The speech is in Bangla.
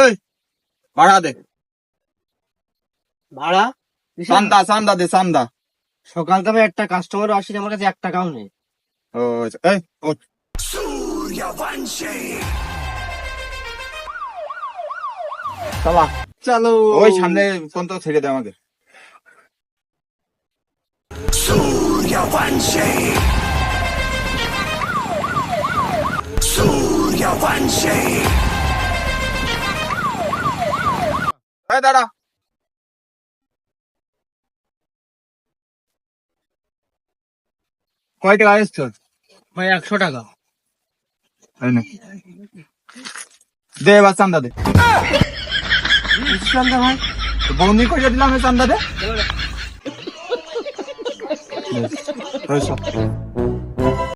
এই ভাড়া দে, ভাড়া চান্দা চান্দা দে চান্দা। সকাল থেকে একটা কাস্টমার আসেনি আমার কাছে 1 টাকাও নেই। ও এই ওঠ। চালা চলো ওই সামনে ফোন তো ছেড়ে দে আমাকে। এই দাঁড়া, কয় টাকা আসছ? ভাই 100 টাকা। এই নে। দে এবার চান্দা দে। বুঝলাম না ভাই। বৌনি করে দিলাম, এই চান্দা দে। ওই সব।